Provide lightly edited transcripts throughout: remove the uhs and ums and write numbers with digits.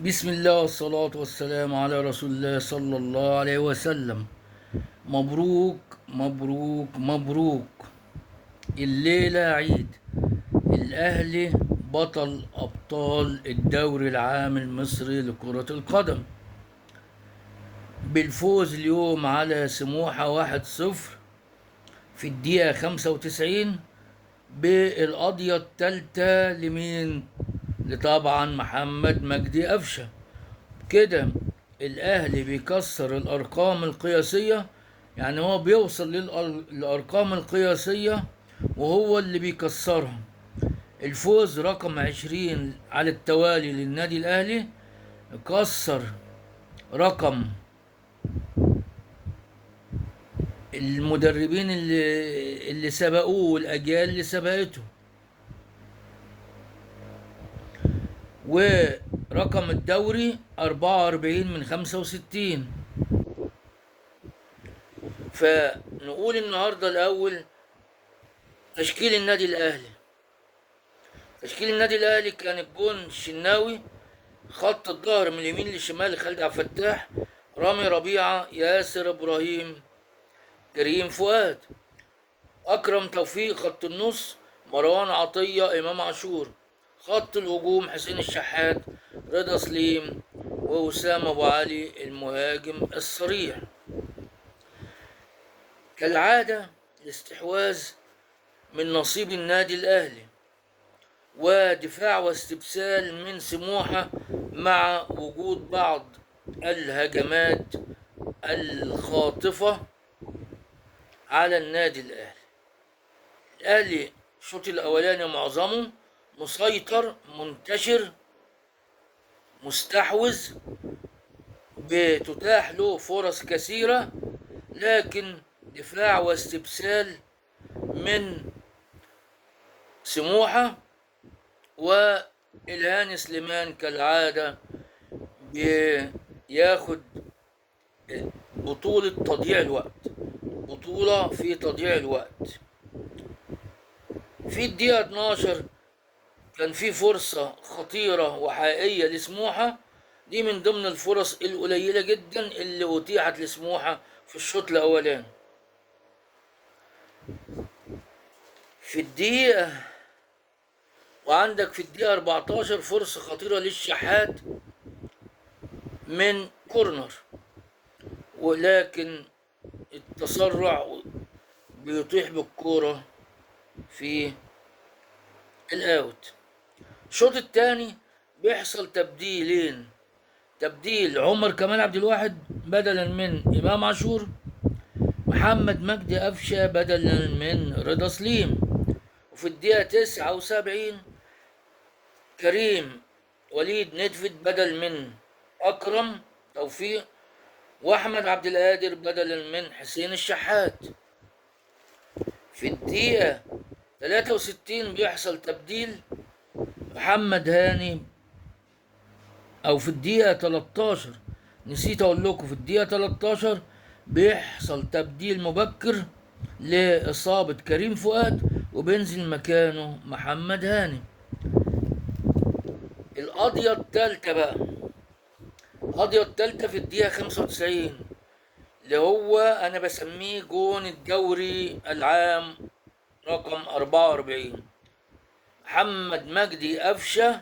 بسم الله والصلاة والسلام على رسول الله صلى الله عليه وسلم. مبروك مبروك مبروك. الليلة عيد. الأهلي بطل أبطال الدوري العام المصري لكرة القدم بالفوز اليوم على سموحة 1-0 في الدقيقة 95 بالقضية التالتة لمين؟ لطبعا محمد مجدي قفشة. كده الاهلي بيكسر الارقام القياسيه، يعني هو بيوصل للارقام القياسيه وهو اللي بيكسرها. الفوز رقم 20 على التوالي للنادي الاهلي، كسر رقم المدربين اللي سبقوه والاجيال اللي سبقته، ورقم الدوري 44 من 65. فنقول النهارده الاول تشكيل النادي الاهلي. تشكيل النادي الاهلي كان الجون الشناوي، خط الظهر من اليمين للشمال خالد عبد الفتاح، رامي ربيعه، ياسر ابراهيم، كريم فؤاد، اكرم توفيق. خط النص مروان عطيه، امام عاشور. خط الهجوم حسين الشحات، رضا سليم، ووسام ابو علي المهاجم الصريح. كالعاده الاستحواذ من نصيب النادي الاهلي، ودفاع واستبسال من سموحة مع وجود بعض الهجمات الخاطفة على النادي الأهلي. الأهلي الشوط الأولاني معظمه مسيطر، منتشر، مستحوذ، بتتاح له فرص كثيرة، لكن دفاع واستبسال من سموحة، وإلهاني سليمان كالعادة بياخد بطولة تضييع الوقت، بطولة في تضييع الوقت. في الدقيقة 12 كان في فرصة خطيرة وحقيقية لسموحة، دي من ضمن الفرص القليلة جدا اللي أتيحت لسموحة في الشوط الأولاني. في الدقيقة وعندك في الدقيقة 14 فرصة خطيرة للشحات من كورنر، ولكن التسرع بيطيح بالكورة في الاوت. الشوط الثاني بيحصل تبديلين، تبديل عمر كمال عبد الواحد بدلا من امام عاشور، محمد مجدي قفشه بدلا من رضا سليم. وفي الدقيقة 79 كريم وليد ندفد بدل من اكرم توفيق، واحمد عبد القادر بدلا من حسين الشحات. في الدقيقة 63 بيحصل تبديل محمد هاني، او في الدقيقة 13 نسيت اقول لكم، في الدقيقة 13 بيحصل تبديل مبكر لإصابة كريم فؤاد وبينزل مكانه محمد هاني. القضية التالتة بقى، القضية التالتة في الدقيقة 95 اللي هو أنا بسميه جون الدوري العام رقم 44. محمد مجدي قفشة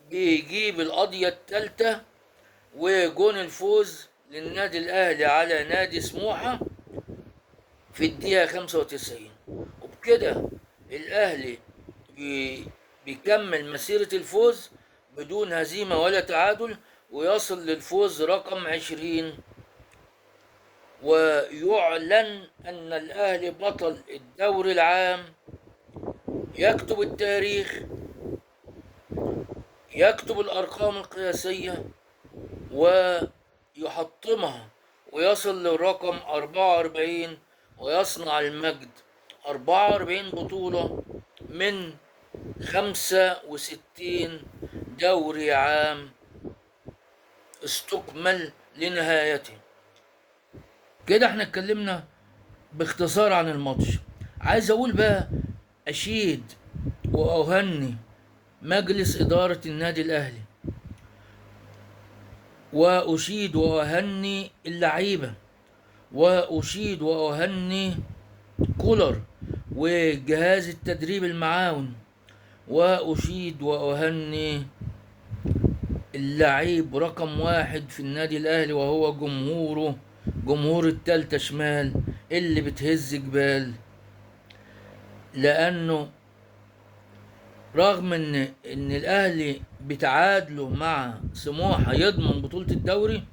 بيجيب القضية التالتة وجون الفوز للنادي الأهلي على نادي سموحة في الدقيقة 95. وبكده الأهلي بيكمل مسيرة الفوز بدون هزيمة ولا تعادل، ويصل للفوز رقم 20، ويعلن أن الأهلي بطل الدوري العام. يكتب التاريخ، يكتب الأرقام القياسية ويحطمها، ويصل للرقم 44 ويصنع المجد. 44 بطولة من 65 دوري عام استكمل لنهايته. كده احنا اتكلمنا باختصار عن الماتش. عايز اقول بقى اشيد واهني مجلس ادارة النادي الاهلي وأشيد وأهني اللعيبة، وأشيد وأهني كولر وجهاز التدريب المعاون، وأشيد وأهني اللعيب رقم واحد في النادي الأهلي وهو جمهوره، جمهور التالتة شمال اللي بتهز جبال. لأنه رغم إن الأهلي بتعادله مع سموحة يضمن بطولة الدوري،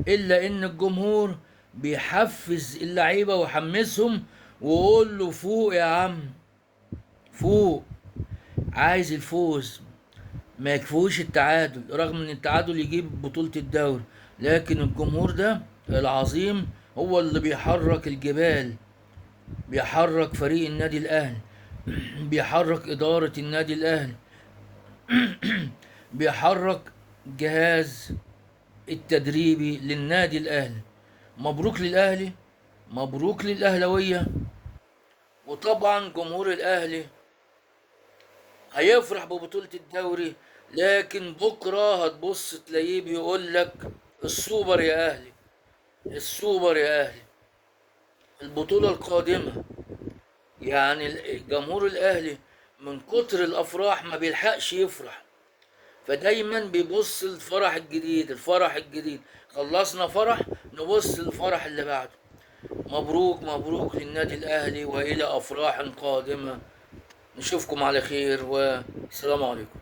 إلا إن الجمهور بيحفز اللعيبة ويحمسهم ويقول له فوق يا عم، فوق، عايز الفوز، ما يكفوش التعادل، رغم ان التعادل يجيب بطولة الدوري، لكن الجمهور ده العظيم هو اللي بيحرك الجبال، بيحرك فريق النادي الاهلي، بيحرك ادارة النادي الاهلي، بيحرك جهاز التدريبي للنادي الاهلي. مبروك للاهلي، مبروك للاهلاوية. وطبعا جمهور الاهلي هيفرح ببطولة الدوري، لكن بكرة هتبص تلاقيه بيقول لك السوبر يا أهلي، السوبر يا أهلي، البطولة القادمة. يعني جمهور الأهلي من كتر الأفراح ما بيلحقش يفرح، فدايما بيبص للفرح الجديد، الفرح الجديد، خلصنا فرح نبص للفرح اللي بعده. مبروك مبروك للنادي الأهلي، وإلى أفراح قادمة. نشوفكم على خير، والسلام عليكم.